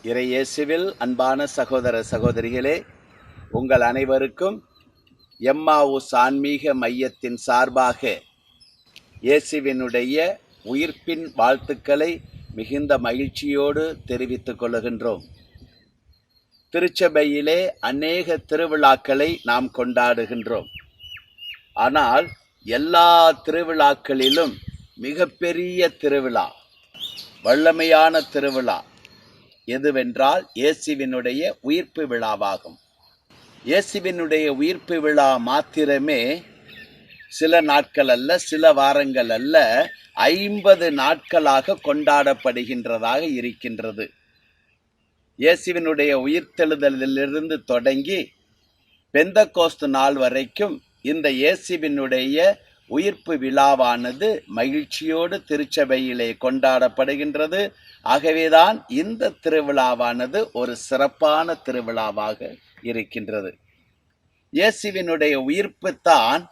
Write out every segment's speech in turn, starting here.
இறை இயேசுவில் அன்பான சகோதர சகோதரிகளே, உங்கள் அனைவருக்கும் எம்மாவுஸ் ஆன்மீக மையத்தின் சார்பாக இயேசுவினுடைய உயிர்ப்பின் வாழ்த்துக்களை மிகுந்த மகிழ்ச்சியோடு தெரிவித்துக் கொள்கின்றோம். திருச்சபையிலே அநேக திருவிழாக்களை நாம் கொண்டாடுகின்றோம். ஆனால் எல்லா திருவிழாக்களிலும் மிகப்பெரிய திருவிழா, வல்லமையான திருவிழா எதுவென்றால் இயேசுவினுடைய உயிர்ப்பு விழாவாகும். இயேசுவினுடைய உயிர்ப்பு விழா மாத்திரமே சில நாட்கள் அல்ல, சில வாரங்கள் அல்ல, 50 நாட்களாக கொண்டாடப்படுகின்றதாக இருக்கின்றது. இயேசுவினுடைய உயிர்த்தெழுதலிலிருந்து தொடங்கி பெந்தகோஸ்து நாள் வரைக்கும் இந்த இயேசுவினுடைய உயிர்ப்பு விழாவானது மகிழ்ச்சியோடு திருச்சபையிலே கொண்டாடப்படுகின்றது. ஆகவேதான் இந்த திருவிழாவானது ஒரு சிறப்பான திருவிழாவாக இருக்கின்றது. இயேசுவினுடைய உயிர்ப்பு தான்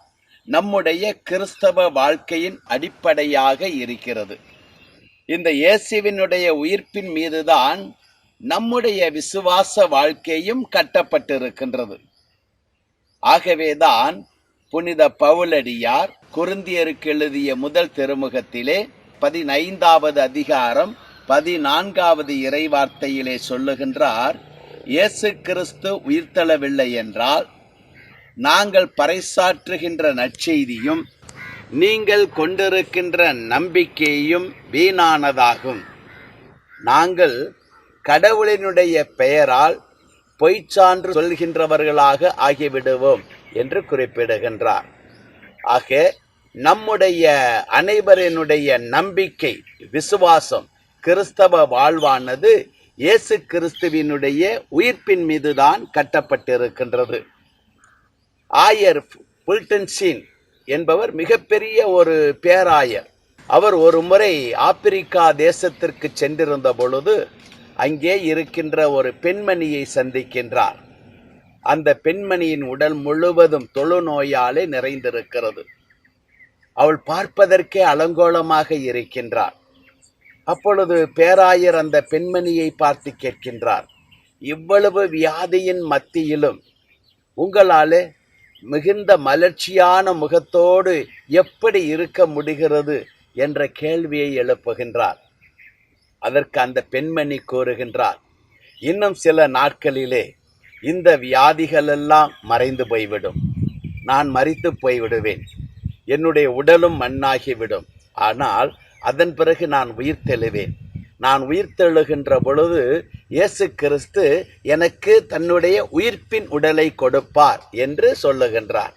நம்முடைய கிறிஸ்தவ வாழ்க்கையின் அடிப்படையாக இருக்கிறது. இந்த இயேசுவினுடைய உயிர்ப்பின் மீதுதான் நம்முடைய விசுவாச வாழ்க்கையும் கட்டப்பட்டிருக்கின்றது. ஆகவேதான் புனித பவுலடியார் கொரிந்தியருக்கு எழுதிய முதல் திருமுகத்திலே 15வது அதிகாரம் 14வது இறைவார்த்தையிலே சொல்லுகின்றார், இயேசு கிறிஸ்து உயிர்த்தெழவில்லை என்றால் நாங்கள் பறைசாற்றுகின்ற நற்செய்தியும் நீங்கள் கொண்டிருக்கின்ற நம்பிக்கையும் வீணானதாகும். நாங்கள் கடவுளினுடைய பெயரால் பொய்ச்சான்று சொல்கின்றவர்களாக ஆகிவிடுவோம் என்று குறிப்பிடுகின்றார். ஆக நம்முடைய அனைவரினுடைய நம்பிக்கை, விசுவாசம், கிறிஸ்தவ வாழ்வானது இயேசு கிறிஸ்துவினுடைய உயிர்ப்பின் மீதுதான் கட்டப்பட்டிருக்கின்றது. ஆயர் புல்டன்சீன் என்பவர் மிகப்பெரிய ஒரு பேராயர். அவர் ஒரு முறை ஆப்பிரிக்கா தேசத்திற்கு சென்றிருந்த பொழுது அங்கே இருக்கின்ற ஒரு பெண்மணியை சந்திக்கின்றார். அந்த பெண்மணியின் உடல் முழுவதும் தொழுநோயாலே நிறைந்திருக்கிறது. அவள் பார்ப்பதற்கே அலங்கோலமாக இருக்கின்றார். அப்பொழுது பேராயர் அந்த பெண்மணியை பார்த்து கேட்கின்றார், இவ்வளவு வியாதியின் மத்தியிலும் உங்களாலே மிகுந்த மலர்ச்சியான முகத்தோடு எப்படி இருக்க முடிகிறது என்ற கேள்வியை எழுப்புகின்றார். அதற்கு அந்த பெண்மணி கூறுகின்றார், இன்னும் சில நாட்களிலே இந்த வியாதிகளெல்லாம் மறைந்து போய்விடும். நான் மரித்து போய்விடுவேன். என்னுடைய உடலும் மண்ணாகிவிடும். ஆனால் அதன் பிறகு நான் உயிர்த்தெழுவேன். நான் உயிர்த்தெழுகின்ற பொழுது இயேசு கிறிஸ்து எனக்கு தன்னுடைய உயிர்ப்பின் உடலை கொடுப்பார் என்று சொல்லுகின்றார்.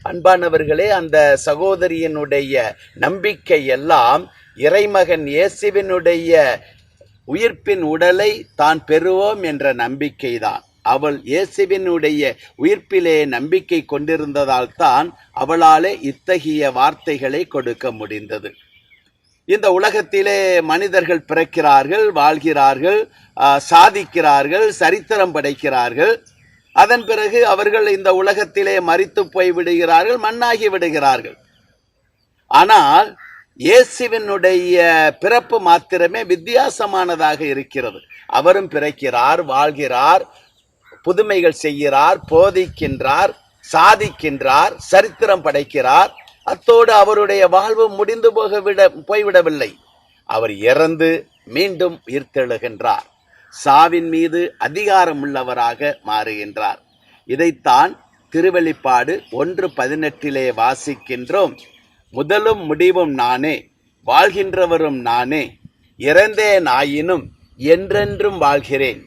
அன்பானவர்களே, அந்த சகோதரியினுடைய நம்பிக்கை எல்லாம் இறைமகன் இயேசுவினுடைய உயிர்ப்பின் உடலை தான் பெறுவோம் என்ற நம்பிக்கைதான். அவள் இயேசுவினுடைய உயிர்ப்பிலே நம்பிக்கை கொண்டிருந்ததால் தான் அவளாலே இத்தகைய வார்த்தைகளை கொடுக்க முடிந்தது. இந்த உலகத்திலே மனிதர்கள் பிறக்கிறார்கள், வாழ்கிறார்கள், சாதிக்கிறார்கள், சரித்திரம் படைக்கிறார்கள். அதன் பிறகு அவர்கள் இந்த உலகத்திலே மரித்து போய் விடுகிறார்கள், மண்ணாகி விடுகிறார்கள். ஆனால் இயேசுவினுடைய பிறப்பு மாத்திரமே வித்தியாசமானதாக இருக்கிறது. அவரும் பிறக்கிறார், வாழ்கிறார், புதுமைகள் செய்கிறார், போதிக்கின்றார், சாதிக்கின்றார், சரித்திரம் படைக்கிறார். அத்தோடு அவருடைய வாழ்வு முடிந்து போய்விடவில்லை. அவர் இறந்து மீண்டும் உயிர்த்தெழுகின்றார். சாவின் மீது அதிகாரம் உள்ளவராக மாறுகின்றார். இதைத்தான் திருவெளிப்பாடு 1:18 வாசிக்கின்றோம். முதலும் முடிவும் நானே, வாழ்கின்றவரும் நானே, இறந்தேன் ஆயினும் என்றென்றும் வாழ்கிறேன்.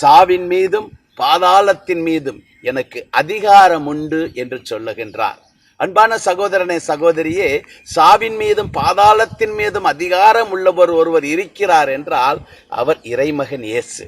சாவின் மீதும் பாதாளத்தின் மீதும் எனக்கு அதிகாரம் உண்டு என்று சொல்லுகின்றார். அன்பான சகோதரனே, சகோதரியே, சாவின் மீதும் பாதாளத்தின் மீதும் அதிகாரம் உள்ளவர் ஒருவர் இருக்கிறார் என்றால் அவர் இறைமகன் இயேசு.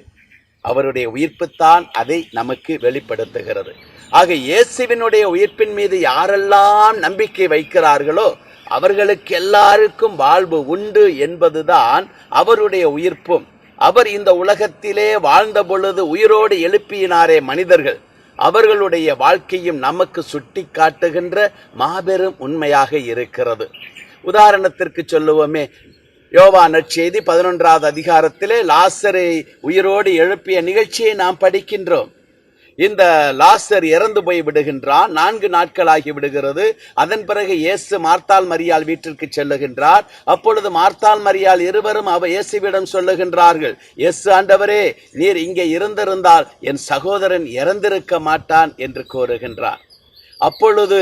அவருடைய உயிர்ப்புத்தான் அதை நமக்கு வெளிப்படுத்துகிறது. ஆக இயேசுவினுடைய உயிர்ப்பின் மீது யாரெல்லாம் நம்பிக்கை வைக்கிறார்களோ அவர்களுக்கு எல்லாருக்கும் வாழ்வு உண்டு என்பதுதான் அவருடைய உயிர்ப்பும். அவர் இந்த உலகத்திலே வாழ்ந்த பொழுது உயிரோடு எழுப்பினாரே மனிதர்கள், அவர்களுடைய வாழ்க்கையும் நமக்கு சுட்டி காட்டுகின்ற மாபெரும் உண்மையாக இருக்கிறது. உதாரணத்திற்கு சொல்லுவோமே, யோவான் நற்செய்தி 11வது அதிகாரத்திலே லாசரை உயிரோடு எழுப்பிய நிகழ்ச்சியை நாம் படிக்கின்றோம். இந்த லாசர் இறந்து போய் விடுகின்றான். 4 நாட்களாகி விடுகிறது. அதன் பிறகு இயேசு மார்த்தாள் மரியாள் வீட்டிற்கு செல்லுகின்றார். அப்பொழுது மார்த்தாள் மரியாள் இருவரும் இயேசுவிடம் சொல்லுகின்றார்கள், இயேசு ஆண்டவரே, நீர் இங்கே இருந்திருந்தால் என் சகோதரன் இறந்திருக்க மாட்டான் என்று கூறுகின்றார். அப்பொழுது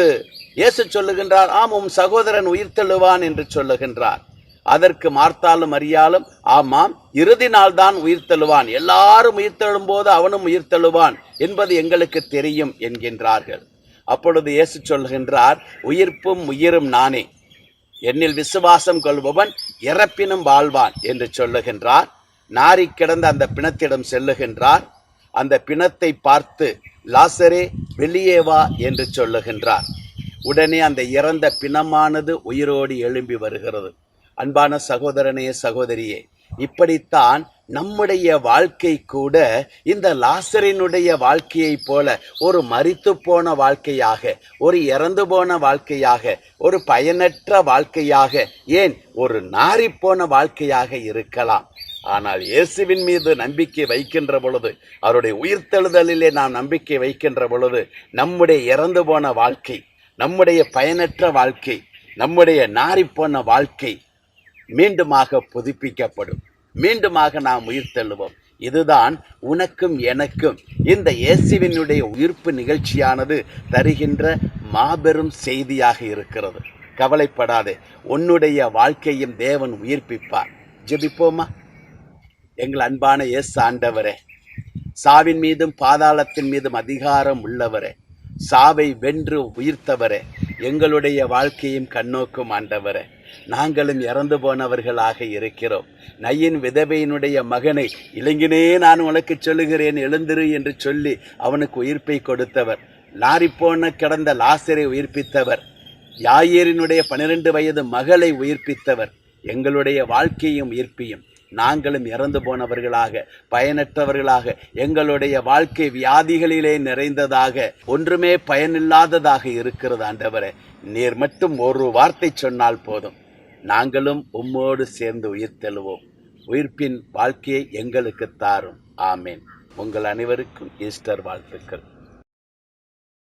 இயேசு சொல்லுகின்றார், ஆம், உம் சகோதரன் உயிர்த்தெழுவான் என்று சொல்லுகின்றார். அதற்கு மார்த்தாளும் மரியாளும், ஆமாம், இறுதி நாள் தான் உயிர்த்தெழுவான், எல்லாரும் உயிர்த்தெழும் போது அவனும் உயிர்த்தெழுவான் என்பது எங்களுக்கு தெரியும் என்கின்றார்கள். அப்பொழுது இயேசு சொல்கின்றார், உயிர்ப்பும் உயிரும் நானே, என்னில் விசுவாசம் கொள்பவன் இறப்பினும் வாழ்வான் என்று சொல்லுகின்றார். நாரி கிடந்த அந்த பிணத்திடம் செல்லுகின்றார். அந்த பிணத்தை பார்த்து, லாசரே வெளியே வா என்று சொல்லுகின்றார். உடனே அந்த இறந்த பிணமானது உயிரோடு எழும்பி வருகிறது. அன்பான சகோதரனே, சகோதரியே, இப்படித்தான் நம்முடைய வாழ்க்கை கூட இந்த லாசரினுடைய வாழ்க்கையை போல ஒரு மரித்து போன வாழ்க்கையாக, ஒரு இறந்து போன வாழ்க்கையாக, ஒரு பயனற்ற வாழ்க்கையாக, ஏன் ஒரு நாறிப்போன வாழ்க்கையாக இருக்கலாம். ஆனால் இயேசுவின் மீது நம்பிக்கை வைக்கின்ற பொழுது, அவருடைய உயிர்த்தெழுதலிலே நாம் நம்பிக்கை வைக்கின்ற பொழுது, நம்முடைய இறந்து போன வாழ்க்கை, நம்முடைய பயனற்ற வாழ்க்கை, நம்முடைய நாறிப்போன வாழ்க்கை மீண்டுமாக புதுப்பிக்கப்படும். மீண்டுமாக நாம் உயிர்த்தெழுவோம். இதுதான் உனக்கும் எனக்கும் இந்த இயேசுவினுடைய உயிர்ப்பு நிகழ்ச்சியானது தருகின்ற மாபெரும் செய்தியாக இருக்கிறது. கவலைப்படாதே, உன்னுடைய வாழ்க்கையும் தேவன் உயிர்ப்பிப்பார். ஜெபிப்போமா? எங்கள் அன்பான இயேசு ஆண்டவரே, சாவின் மீதும் பாதாளத்தின் மீதும் அதிகாரம் உள்ளவரே, சாவை வென்று உயிர்த்தவரே, எங்களுடைய வாழ்க்கையும் கண்ணோக்கும் ஆண்டவரே, நாங்களும் இறந்து போனவர்களாக இருக்கிறோம். நையின் விதவையினுடைய மகனை, இளைஞனே நான் உனக்கு சொல்லுகிறேன், எழுந்திரு என்று சொல்லி அவனுக்கு உயிர்ப்பை கொடுத்தவர், நாறிப்போன கிடந்த லாசரை உயிர்ப்பித்தவர், யாயேரினுடைய 12 வயது மகளை உயிர்ப்பித்தவர், எங்களுடைய வாழ்க்கையும் உயிர்ப்பியும். நாங்களும் இறந்து போனவர்களாக, பயனற்றவர்களாக, எங்களுடைய வாழ்க்கை வியாதிகளிலே நிறைந்ததாக, ஒன்றுமே பயனில்லாததாக இருக்கிறது. ஆண்டவரே, நீர் மட்டும் ஒரு வார்த்தை சொன்னால் போதும், நாங்களும் உம்மோடு சேர்ந்து உயிர்த்தெழுவோம். உயிர்ப்பின் வாழ்க்கையை எங்களுக்கு தாரும். ஆமேன். உங்கள் அனைவருக்கும் ஈஸ்டர் வாழ்த்துக்கள்.